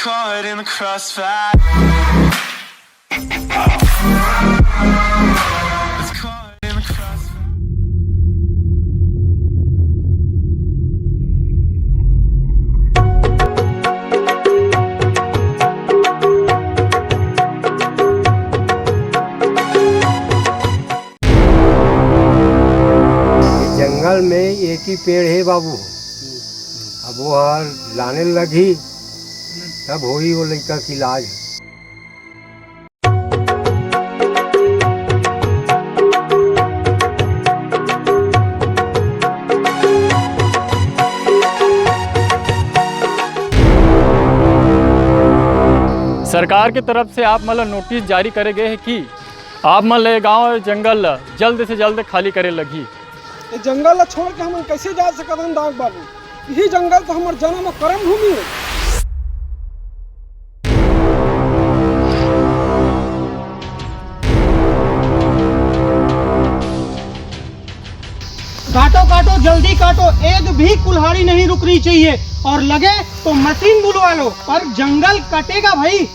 caught in the crossfire. It's caught in the crossfire. जंगल में एक ही पेड़ है बाबू। अब वो लाने लगी तब होई वो लड़का की इलाज। सरकार की तरफ से आप मतलब नोटिस जारी करे गए हैं कि आप मतलब गांव और जंगल जल्द से जल्द खाली करे लगी। ये जंगल ला छोड़ के हम कैसे जा सकत हन दाग बाबू? यही जंगल तो हमार जन्म और कर्म भूमि है। काटो काटो जल्दी काटो, एक भी कुल्हाड़ी नहीं रुकनी चाहिए और लगे तो मशीन बुलवा लो, पर जंगल कटेगा भाई।